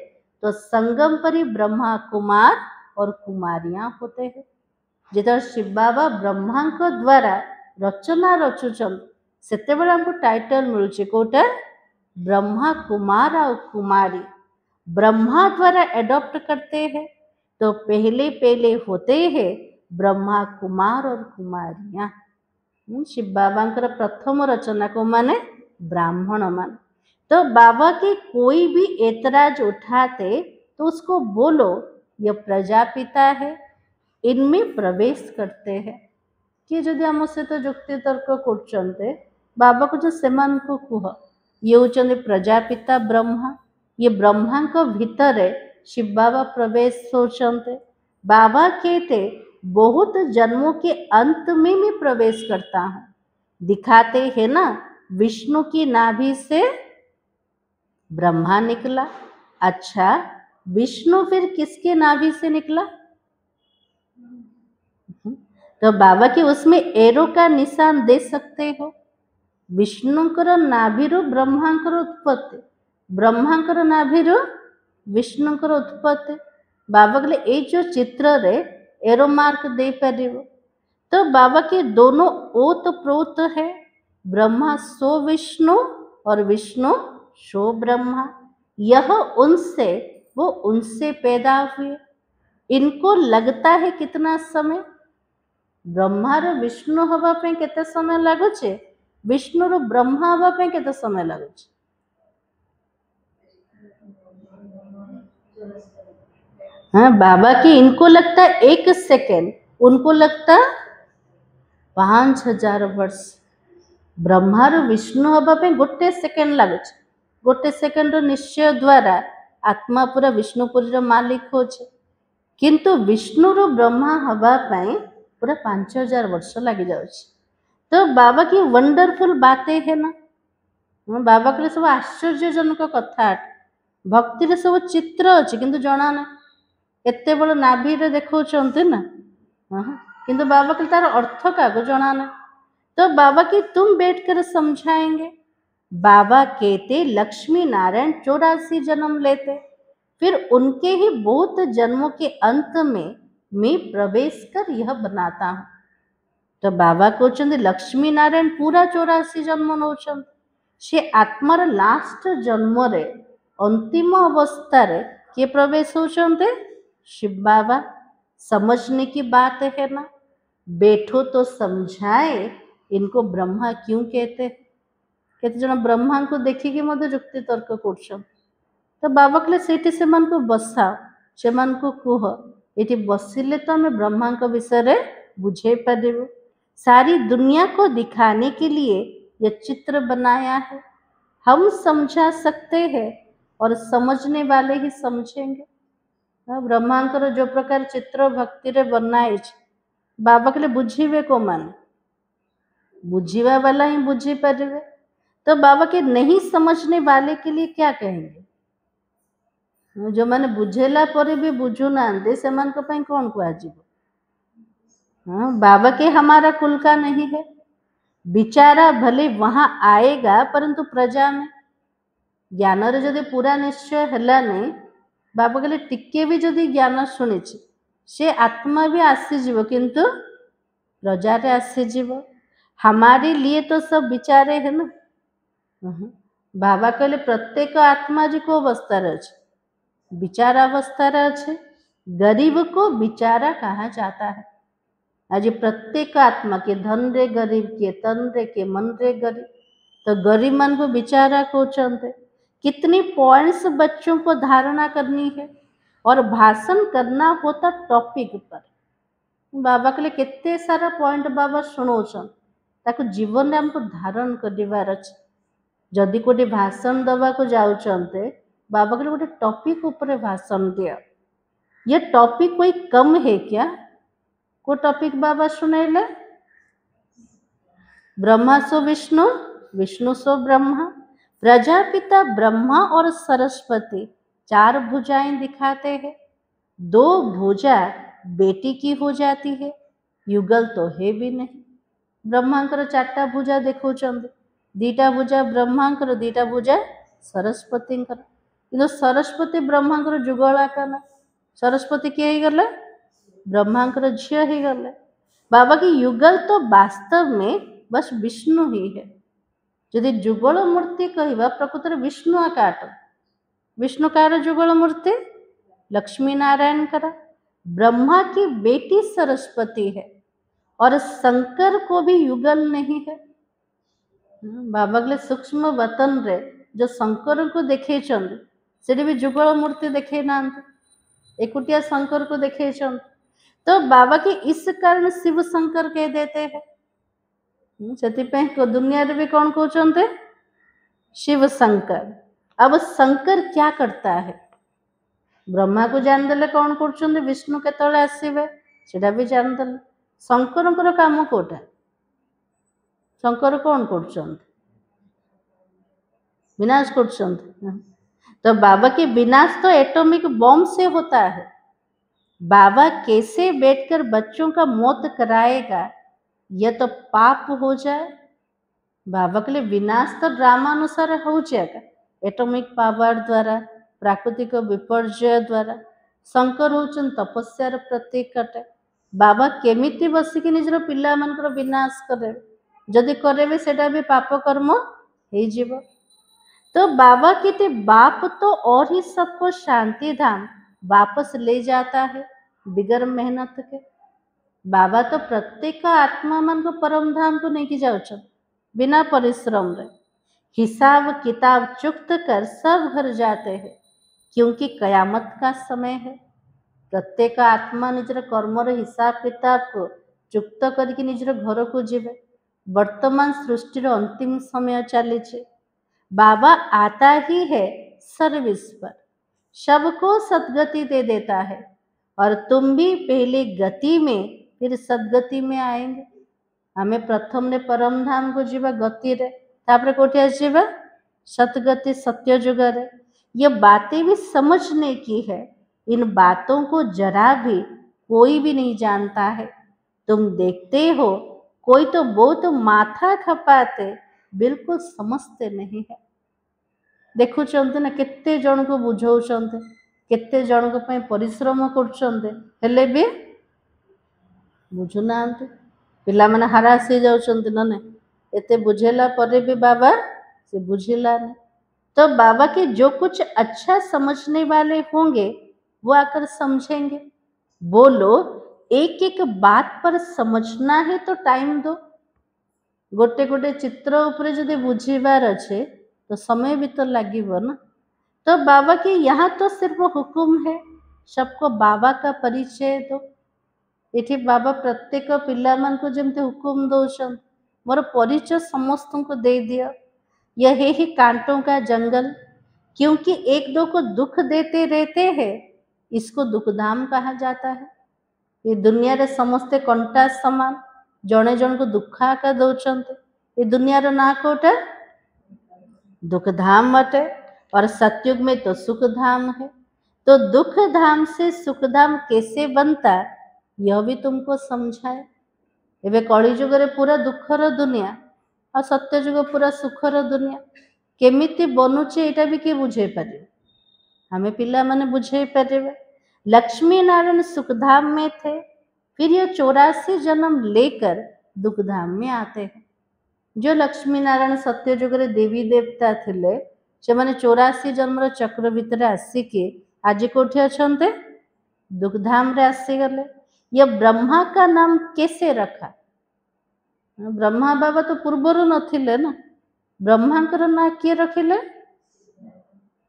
Speaker 1: तो संगम परी ब्रह्मा कुमार और कुमारियां होते हैं। जिधर शिव बाबा ब्रह्मा द्वारा रचना रचुचन सेते बेले हमको टाइटल मिलुचे कोटा ब्रह्मा कुमार और कुमारी। ब्रह्मा द्वारा एडॉप्ट करते हैं तो पहले पहले होते हैं ब्रह्मा कुमार और कुमारियां। शिव बाबा प्रथम रचना को माने ब्राह्मण मान। तो बाबा की कोई भी ऐतराज उठाते तो उसको बोलो यह प्रजापिता है, इनमें प्रवेश करते हैं कि यदि आम सहित जुक्ति तर्क करते बाबा को जो सेमान को कुह ये होचंदे प्रजापिता ब्रह्मा, ये ब्रह्मा को भीतर शिव बाबा प्रवेश होचंदे। बाबा कहते बहुत जन्मों के अंत में मैं प्रवेश करता हूँ, दिखाते हैं ना विष्णु की नाभि से ब्रह्मा निकला। अच्छा विष्णु फिर किसके नाभि से निकला? तो बाबा की उसमें एरो का निशान दे सकते हो। विष्णुकर नाभिरु ब्रह्मांकर उत्पत्ति, ब्रह्मांकर नाभिरु विष्णुकर उत्पत्ति। बाबा के लिए ये जो चित्र रे एरो मार्क दे पारिबो। तो बाबा के दोनों ओत प्रोत है, ब्रह्मा सो विष्णु और विष्णु सो ब्रह्मा। यह उनसे वो उनसे पैदा हुए। इनको लगता है कितना समय? ब्रह्मार विष्णु हवा पे केते समय लगुचे, विष्णुर ब्रह्मा हवा पे केते समय लगुचे? हाँ बाबा की इनको लगता है 1 सेकेंड, उनको लगता 5000 वर्ष। ब्रह्मार विष्णु हवा पे गोटे सेकेंड लगुचे। गोटे सेकेंड निश्चय द्वारा आत्मा पूरा विष्णुपुरी मालिक होचे, किंतु विष्णुर ब्रह्मा हवा पाए पूरा 5000 वर्ष लगी जाउछि। तो बाबा की वंडरफुल बातें है ना, बाबा के सब आश्चर्यजनक कथा। भक्ति रे सब चित्र अच्छे किंतु जना ना एते बड़ नाभि रे देखौछन्ते ना, किंतु बाबा के तार अर्थ का जना ना। तो बाबा की तुम बैठकर समझाएंगे। बाबा कहते लक्ष्मी नारायण 84 जन्म लेते, फिर उनके ही बहुत जन्मों के अंत में मैं प्रवेश कर यह बनाता हूँ। तो बाबा कहते लक्ष्मी नारायण पूरा 84 जन्म नौचन, से आत्मार लास्ट जन्म रे अंतिम अवस्था रे के प्रवेश होचन्ते शिव बाबा। समझने की बात है ना, बैठो तो समझाए इनको ब्रह्मा क्यों कहते। केते जन ब्रह्मा को देखिकी मध्य जुक्ति तर्क करछन। तो बाबा कहले सेठी सेमान को बसाओ, सेमान को कुह, एठी बसिले तो हमें ब्रह्मा को विषय रे बुझे पारिबु। सारी दुनिया को दिखाने के लिए ये चित्र बनाया है। हम समझा सकते हैं और समझने वाले ही समझेंगे। ब्रह्मांकर जो प्रकार चित्र भक्ति रे बनाई बाबा कहले बुझीबे को मान बुझीवा वाला ही बुझी पारिबे। तो बाबा के नहीं समझने वाले के लिए क्या कहेंगे? जो मैंने बुझेला पर भी बुझू ना से मान को पाई कौन को आजीब। हाँ, बाबा के हमारा कुल का नहीं है। बिचारा भले वहां आएगा परंतु प्रजा में ज्ञान जदि पूरा निश्चय है नहीं बाबा कहले टिके भी जदि ज्ञान शुणी से आत्मा भी आसीज किंतु प्रजा रे आसीज। हमारे लिए तो सब विचारे है ना। बाबा कहले प्रत्येक आत्मा जी को अवस्था अच्छे विचार अवस्था अच्छे। गरीब को बिचारा कहा जाता है। आज प्रत्येक आत्मा के धन रे गरीब के तन रे के मन रे गरीब। तो गरीब मन को बिचारा को चलते कितनी पॉइंट्स बच्चों को धारणा करनी है और भाषण करना होता टॉपिक पर। बाबा के लिए कितने सारा पॉइंट बाबा शुणौन ताको जीवन में हमको धारण कर अच्छे। जदि कोटे भाषण दवा को जाऊँचे बाबा के गोटे टॉपिक ऊपर भाषण दिया। ये टॉपिक कोई कम है क्या? को टॉपिक बाबा सुनेले ब्रह्मा सो विष्णु, विष्णु सो ब्रह्मा। प्रजापिता ब्रह्मा और सरस्वती 4 भुजाएं दिखाते हैं। 2 भुजा बेटी की हो जाती है, युगल तो है भी नहीं। ब्रह्मांकर 4टा भुजा देखो 2टा भुजा ब्रह्मांकर 2टा भुजा सरस्वतींकर। किंतु सरस्वती ब्रह्मांकर जुगला का ना सरस्वती किए ही गले ब्रह्मांकर झील ही गले। बाबा की युगल तो वास्तव में बस विष्णु ही है। यदि जुगल मूर्ति कहवा प्रकृत विष्णु आकाट विष्णु कार जुगल मूर्ति लक्ष्मी नारायण करा। ब्रह्मा की बेटी सरस्वती है और शंकर को भी युगल नहीं है। बाबा के सूक्ष्म वतन रे जो शंकर को देखे से भी जुगल मूर्ति देखे ना एकुटिया शंकर को देखे। तो बाबा के इस कारण शिव शंकर कह देते हैं। से दुनिया रे भी कौन कहते शिव शंकर। अब शंकर क्या करता है? ब्रह्मा को जान देले कौन कर विष्णु के तले आसवे सेटा भी जान देले। शंकर काम कोटा शंकर कौन कर विनाश कर। तो बाबा के विनाश तो एटॉमिक बॉम्ब से होता है। बाबा कैसे बैठकर बच्चों का मौत कराएगा यह तो पाप हो जाए। बाबा के लिए विनाश तो ड्रामा अनुसार हो जाएगा एटॉमिक पावर द्वारा प्राकृतिक विपर्जय द्वारा। शंकर होचन तपस्यार प्रतीक अटे। बाबा केमिति बसिक निजर पिला मानकर विनाश करे जदि करे सेटा भी पाप कर्म हो जीव। तो बाबा कहते बाप तो और ही सबको शांति धाम वापस ले जाता है बिगर मेहनत के। बाबा तो प्रत्येक आत्मा मन को परम धाम को नहीं जाओ बिना परिश्रम रे। हिसाब किताब चुक्त कर सब घर जाते हैं क्योंकि कयामत का समय है। प्रत्येक आत्मा निजर कर्मर हिसाब किताब को चुक्त करके निजर घर को जीवे। वर्तमान सृष्टि अंतिम समय चली। बाबा आता ही है सर्विस पर, सबको सदगति दे देता है और तुम भी पहले गति में फिर सदगति में आएंगे। हमें प्रथम ने परम धाम को जीवा गति रे तापरे कोठी आसीबा सतगति सत्य जुग रे। ये बातें भी समझने की है। इन बातों को जरा भी कोई भी नहीं जानता है। तुम देखते हो कोई तो बहुत माथा खपाते बिल्कुल समझते नहीं है। देखुं ना केते जन को बुझाऊं केते जन को परिश्रम कर भी बुझुना पिला माने हरास हो जाउछंती ना नहीं एते बुझेला पर भी बाबा से बुझिला नहीं। तो बाबा के जो कुछ अच्छा समझने वाले होंगे वो आकर समझेंगे। बोलो एक एक बात पर समझना है तो टाइम दो। गोटे गोटे चित्र उपरे जदि बुझीबार अच्छे तो समय भी तो लगे ना। तो बाबा के यहाँ तो सिर्फ हुकुम है, सबको बाबा का परिचय दो। ଏଠି ବାବା ପ୍ରତ୍ୟେକ ପିଲାମାନଙ୍କୁ ଯେମିତି हुकुम ଦଉଛନ୍ତି, ମୋର ପରିଚୟ ସମସ୍ତଙ୍କୁ ଦେଇଦିଅ। यह ही कांटों का जंगल, क्योंकि एक दो को दुख देते रहते हैं, इसको दुखधाम कहा जाता है। ये दुनिया रे समस्ते कंटा समान, जने जन को दुखाका दौचंते, ये दुनिया रो ना कोटा दुखधाम अटे, और सतयुग में तो सुखधाम है। तो दुख धाम से सुखधाम कैसे बनता, यह भी तुमको समझाए। एबे कली जुग रे पूरा दुखर दुनिया और सत्य जुग पूरा सुखर दुनिया, केमिति बनुचे एटा भी किए बुझे पारे, हमें पिला माने बुझे पारे। लक्ष्मी नारायण सुखधाम में थे, फिर ये 84 जन्म लेकर दुखधाम में आते हैं। जो लक्ष्मी नारायण सत्य जुग रे देवी देवता थिले, से माने 84 जन्म चक्र भितर आसिके आज कोठी अछंते, दुखधाम रे आसी गले। ये ब्रह्मा का नाम कैसे रखा, ब्रह्मा बाबा तो पूर्वर नथिले ना, ब्रह्मांकर ना किए रखिले,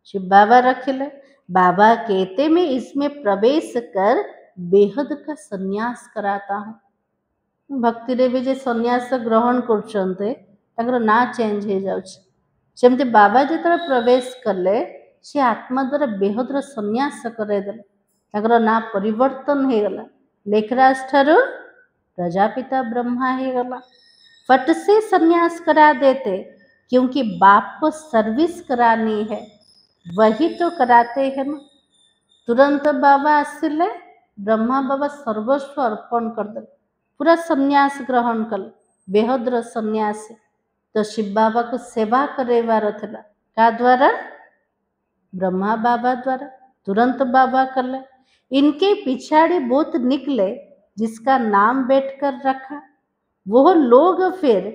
Speaker 1: शिव बाबा रखिले। बाबा कहते मैं इसमें प्रवेश कर बेहद का संन्यास कराता हूँ। भक्ति रे भी जे संन्यास ग्रहण करछन्ते ताकर ना चेंज हो जाउछ, सेमते बाबा जेतरे प्रवेश कले से आत्मा द्वारा बेहद रो संन्यास करे देले, ताकर ना परिवर्तन हे गला। लेखराज ठारू प्रजापिता ब्रह्मा हे गला। फट से संन्यास करा देते, क्योंकि बाप को सर्विस करानी है, वही तो कराते हैं ना। तुरंत बाबा आसिले, ब्रह्मा बाबा सर्वस्व अर्पण कर दे, पूरा संन्यास ग्रहण कल, बेहद्र संन्यास। तो शिव बाबा को सेवा करेवार थिला, का द्वारा, ब्रह्मा बाबा द्वारा। तुरंत बाबा कले। इनके पिछाड़ी बहुत निकले, जिसका नाम बैठकर रखा, वो लोग फिर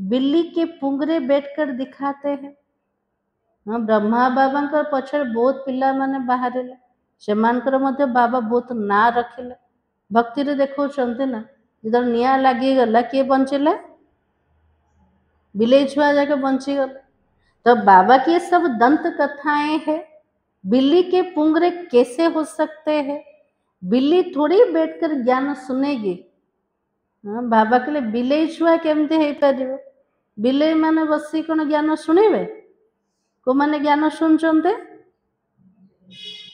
Speaker 1: बिल्ली के पुंगरे बैठकर दिखाते हैं। हाँ, ब्रह्मा बाबा का पछड़ बहुत पिला माने बाहर से बाबा बहुत ना रखिले। भक्ति रे देखो चलते ना, जो निया लगी गला किए बंचिले, बिले छुआ जाके बंची गल। तो बाबा की ये सब दंत कथाएं हैं। बिल्ली के पुंगरे कैसे हो सकते हैं, बिल्ली थोड़ी बैठकर ज्ञान सुनेगी। हाँ, बाबा के लिए बिले छुआ केमते है पारिबो, बिले माने बसी कोन ज्ञान सुनेबे, को माने ज्ञान सुनचंते,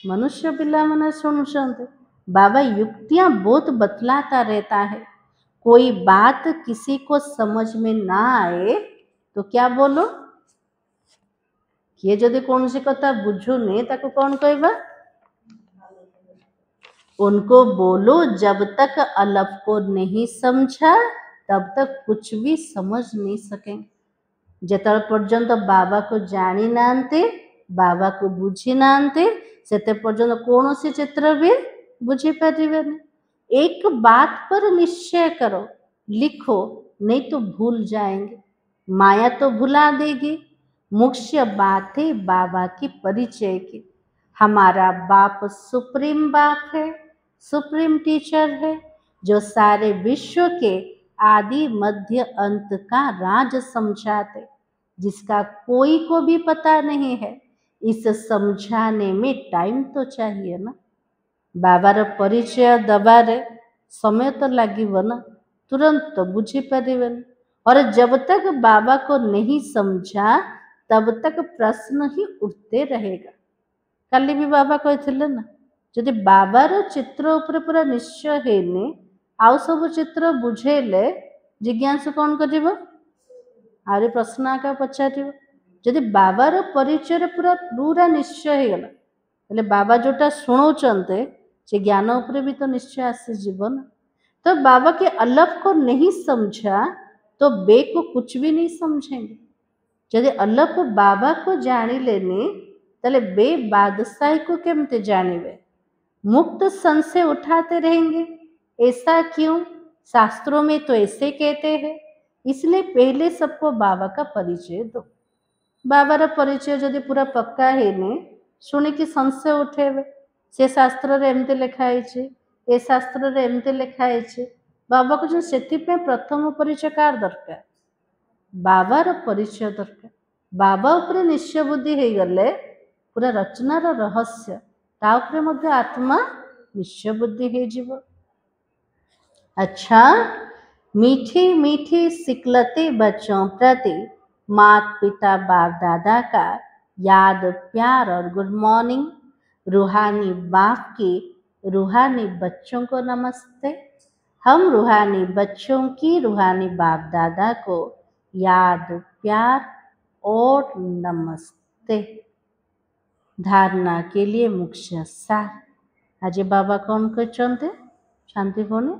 Speaker 1: मनुष्य पिला माने सुनचंते। बाबा युक्तियां बहुत बतलाता रहता है, कोई बात किसी को समझ में ना आए तो क्या बोलो, किए जदि कौन सी कथा बुझुने ताको कौन कहबा, उनको बोलो जब तक अलग को नहीं समझा तब तक कुछ भी समझ नहीं सकेंगे। जेतल पर्यंत बाबा को जानी नांते, बाबा को बुझी नांते, सेते पर्यंत कौन सी चित्र भी बुझी पारिबेनी। एक बात पर निश्चय करो, लिखो, नहीं तो भूल जाएंगे। माया तो भुला देगी। मुख्य बात है बाबा की परिचय की। हमारा बाप सुप्रीम बाप है, सुप्रीम टीचर है, जो सारे विश्व के आदि मध्य अंत का राज समझाते, जिसका कोई को भी पता नहीं है। इस समझाने में टाइम तो चाहिए ना। बाबार परिचय दबारे समय तो लगिब ना, तुरंत तो बुझी पारिबेनी। और जब तक बाबा को नहीं समझा तब तक प्रश्न ही उठते रहेगा। काली भी बाबा कहथिले ना, जदि बाबार चित्र ऊपर पूरा निश्चय हेनी, आउ सब चित्र बुझेले जिज्ञासु कौन करिबो, आरे प्रश्न आका पचारिबो। जदि बाबार परिचय पूरा पूरा निश्चय हो गला, हेले बाबा जोटा शुणुचंते से ज्ञान उपरे भी तो निश्चय आसी जीवन। तो बाबा के अलग को नहीं समझा तो बे को कुछ भी नहीं समझेंगे। यदि अलग बाबा को जानी लेने तले बे बादशाही को केमते जानिबे। मुक्त संशय उठाते रहेंगे, ऐसा क्यों, शास्त्रों में तो ऐसे कहते हैं। इसलिए पहले सबको बाबा का परिचय दो। बाबार परिचय जदि पूरा पक्का है ने शुणिकी संशय उठेबे, से शास्त्र रे एमते लिखाई छे, ए शास्त्र रे एमते लिखाई छे। बाबा को जो सेतिपे प्रथम परिचय कार दरकार, बाबार परिचय दरकार। बाबा ऊपर निश्चय बुद्धि हो गले पूरा रचनार रहस्य ता उपरे मध्य आत्मा निश्चय बुद्धि हे जीव। अच्छा, मीठी मीठी सिकलते बच्चों प्रति मात पिता बाप दादा का याद प्यार और गुड मॉर्निंग। रूहानी बाप की रूहानी बच्चों को नमस्ते। हम रूहानी बच्चों की रूहानी बाप दादा को याद प्यार और नमस्ते। धारणा के लिए मुख्य सार आज बाबा कौन कहते शांति होने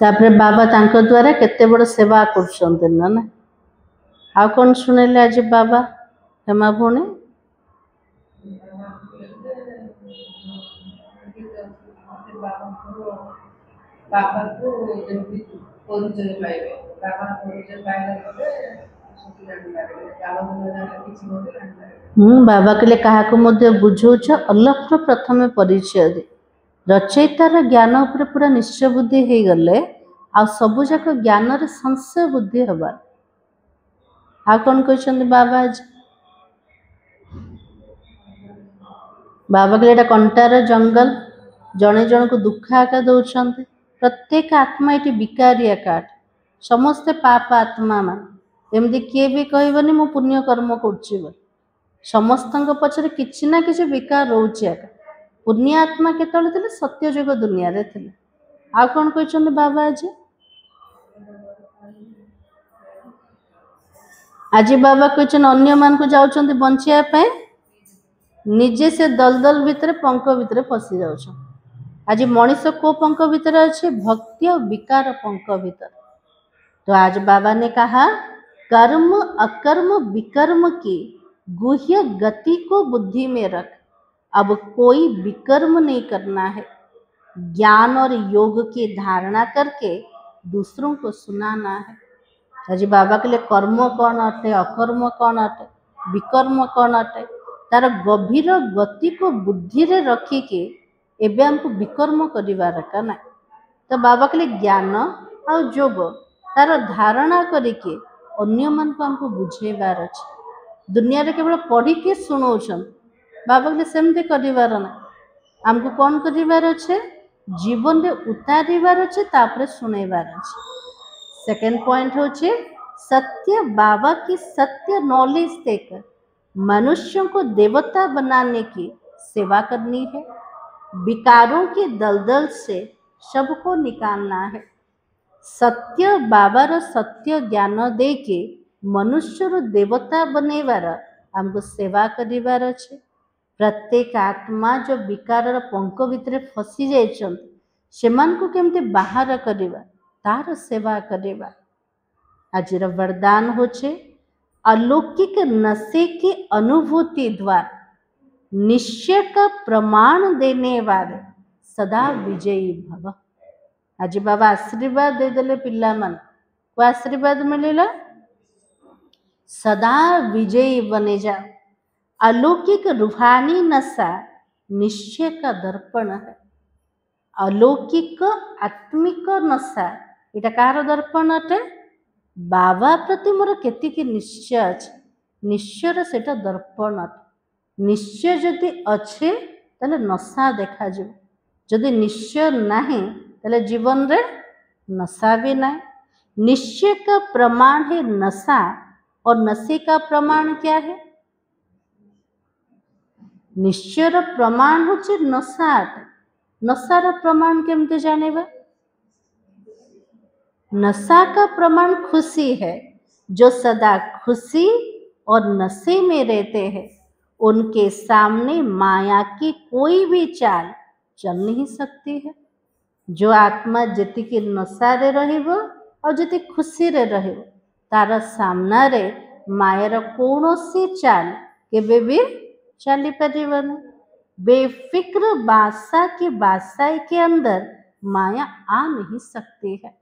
Speaker 1: तापरे बाबा तांको द्वारा केते बड़ सेवा करछन्ते ना ना आ कौन सुनेले आज बाबा हेमा भोने
Speaker 2: बाबा को जेमती परिचय पाइबे बाबा परिचय पाइला परे
Speaker 1: बाबा के लिए कहा को मध्य बुझौछ अलग प्रथम परिचय दे रचयितार ज्ञान उपर पूरा निश्चय बुद्धि हो गले आ सबु जाक ज्ञान रे संशय बुद्धि हबा आ कौन कहछन्ते बाबा आज बाबा के कंटार जंगल जड़े जन को दुख आका दौरान प्रत्येक आत्मा ये विकारिया काट समस्ते पाप आत्मा मान एमती किए भी कहबनी मु पुण्य कर्म कर समस्त पचर किसी ना कि विकार रोचे आका पुण्य आत्मा केतले सत्यजुग दुनिया रे थे आ कौन कहते बाबा आज बाबा कहते अन्य मान को जाउछन्ते बंचिया निजे से दलदल भितर पंख भितर फसी जाउछ आज मनीष को पंख भितर अच्छे भक्ति और विकार पंख भितर। तो आज बाबा ने कहा कर्म अकर्म विकर्म की गुह्य गति को बुद्धि में रख। अब कोई विकर्म नहीं करना है। ज्ञान और योग की धारणा करके दूसरों को सुनाना है। आज बाबा के लिए कर्म कौन अटे अकर्म कौन अटे विकर्म कौन अटे तार गभीर गति को बुद्धि रे रखिके एबे हमको विकर्म करिवार का ना। तो बाबा के लिए ज्ञान और योग तार धारणा करके अन्य मान को हमको बुझेबार अच्छे। दुनिया रे केवल पढ़ी के सुनौछन बाबा के लिए सेमते करिवार ना हमको कौन करिवार अच्छे जीवन रे उतारिवार अच्छे तापरे सुनेबार अच्छे। सेकेंड पॉइंट होचे सत्य बाबा की सत्य नॉलेज देकर मनुष्यों को देवता बनाने की सेवा करनी है। विकारों के दलदल से सबको निकालना है। सत्य बाबार सत्य ज्ञान दे के मनुष्य देवता बनेबार हमको सेवा करिवार अच्छे। प्रत्येक आत्मा जो विकार पंख भितर फसी जाइछन सेमान को केमते बाहर करिवा तार सेवा करिवा। आज वरदान होचे अलौकिक नशे की अनुभूति द्वारा निश्चय का प्रमाण देने वाले सदा विजयी भव। आज बाबा आशीर्वाद दे देले पिला मन को आशीर्वाद मिलेला सदा विजयी बने जा। अलौकिक रूहानी नशा निश्चय का दर्पण है। अलौकिक आत्मिक नशा इटा कार दर्पण अटे बाबा प्रति मोर केतिकी निश्चय अच्छे निश्चय सेटा दर्पण अटे। निश्चय जदि अच्छे ताले नशा देखा जो जदि निश्चय नहीं ताले जीवन रे नशा भी नहीं। निश्चय का प्रमाण है नशा और नशे का प्रमाण क्या है निश्चय प्रमाण होचे नशा। नशार प्रमाण केमते जानेबा नशा का प्रमाण खुशी है। जो सदा खुशी और नशे में रहते हैं उनके सामने माया की कोई भी चाल चल नहीं सकती है। जो आत्मा जति की नशा रे रहिबो और जति खुशी रे रहिबो तार सामना रे मायर कौनसी चाल केबे भी चली परिबन। बेफिक्र बादशाह की बादशाही के अंदर माया आ नहीं सकती है।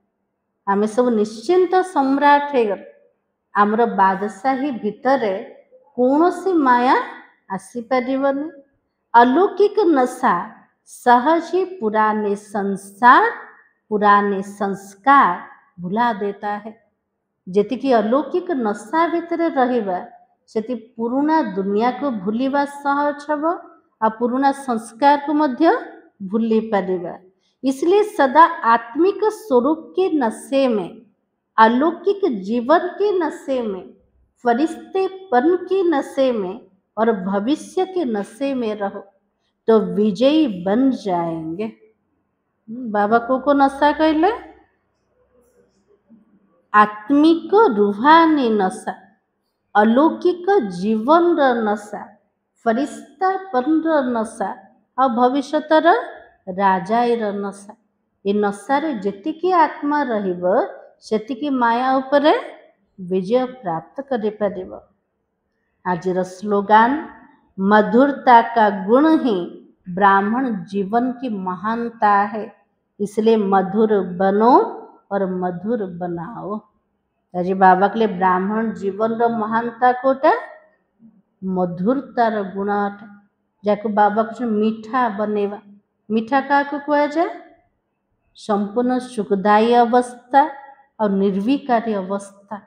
Speaker 1: आमे सब निश्चिंत सम्राट है आमर बादशाही भितर कौनसी माया आसी परिबनी। अलौकिक नशा सहज ही पुराने संसार पुराने संस्कार भुला देता है। जेतिकी अलौकिक नशा भितर रहिबा सेति पुरुना दुनिया को भूलिबा सहज हब आ पुरुना संस्कार को मध्य भूली पारिबा। इसलिए सदा आत्मिक स्वरूप के नशे में, अलौकिक जीवन के नशे में, फरिश्तेपन के नशे में और भविष्य के नशे में रहो तो विजयी बन जाएंगे। बाबा को नशा कहले आत्मिक रूहानी नशा, अलौकिक जीवन नशा, फरिश्तापन नशा और भविष्यतर राजाईर नशा। ये नशारे जेतिकी आत्मा रहिब सेतिकी माया उपरे विजय प्राप्त करि परिब। आजिर स्लोगान मधुरता का गुण ही ब्राह्मण जीवन की महानता है, इसलिए मधुर बनो और मधुर बनाओ। आज बाबा के लिए ब्राह्मण जीवन महानता कोटा मधुरतार गुण अटे, जाको बाबा को मीठा बनेवा। मीठा क्या कह जाए? संपूर्ण सुखदायी अवस्था और निर्विकारी अवस्था।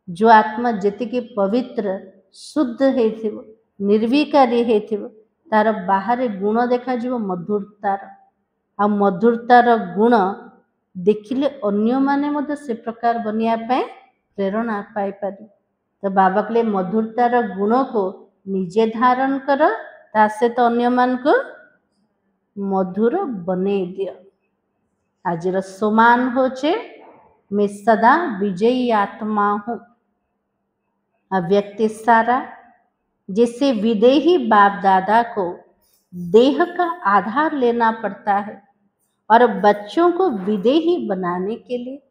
Speaker 1: जो आत्मा जेतिकी पवित्र शुद्ध हेथिबो, निर्विकारी हेथिबो, तार बाहर गुण देखा जीवो मधुरतार। आ मधुरतार गुण देखिले अन्य माने मध्य से प्रकार बनिया पाए प्रेरणा पाई पारि। तो बाबा के लिए मधुरतार गुण को निजे धारण कर, तासे तो अन्य मान को मधुर बने दियो। आजिर समान होचे मैं सदा विजयी आत्मा हूँ। व्यक्ति सारा जैसे विदेही बाप दादा को देह का आधार लेना पड़ता है और बच्चों को विदेही बनाने के लिए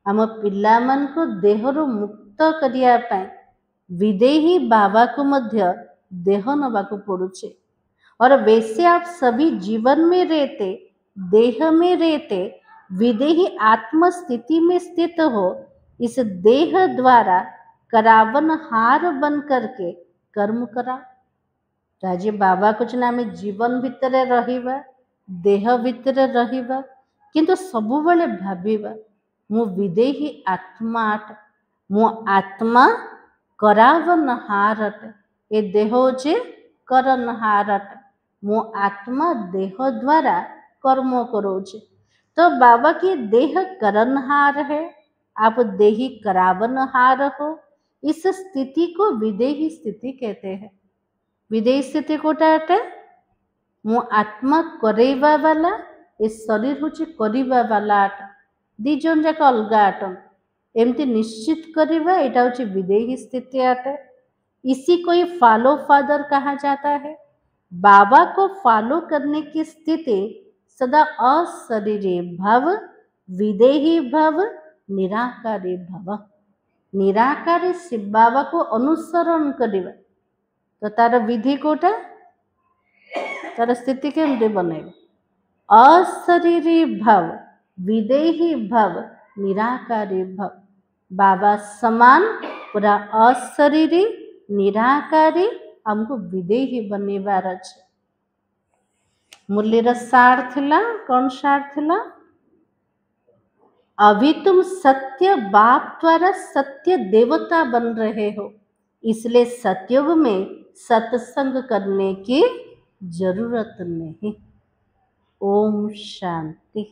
Speaker 1: हम पिला मन को देहरु मुक्त करिया पाए विदेही बाबा को मध्य देह नवा को पड़ुचे। और वैसे आप सभी जीवन में रहते, देह में रहते, विदेही आत्म स्थिति में स्थित हो, इस देह द्वारा करावन हार बन करके कर्म करा। राजे बाबा कुछ ना में जीवन भितर रहिबा, देह भितर रहिबा, किंतु सबु बेले भाबिबा मु विदेही आत्मा अटे, मु आत्मा करावन हार अटे, ए देह होचे करन हार अटे, मु आत्मा देह द्वारा कर्म करोचे। तो बाबा की देह करन हार है, आप देही करावन हार हो। इस स्थिति को विदेही स्थिति कहते हैं। विदेही स्थिति कोटा अटे मु आत्मा करेवा वाला, ए शरीर होचे करिवा वाला अटे। दी जन जाक अलगा अटन, एमती निश्चित करिवा एटा होचे विदेही स्थिति अटे। इसी को ही फॉलो फादर कहा जाता है। बाबा को फॉलो करने की स्थिति सदा अशरीरी भव, विदेही भव, निराकारी भव। निराकारी शिव बाबा को अनुसरण करिवा तो तार विधि कोटा, तार स्थिति केमती बनेगा? अशरीरी भव, विदेही भव, निराकारी भव। बाबा समान पूरा अशरीरी निराकारी हमको विदेही बनेबार अछि। मुरलीर सार थिला, कौन सार थिला? अभी तुम सत्य बाप द्वारा सत्य देवता बन रहे हो, इसलिए सतयुग में सत्संग करने की जरूरत नहीं। ओम शांति।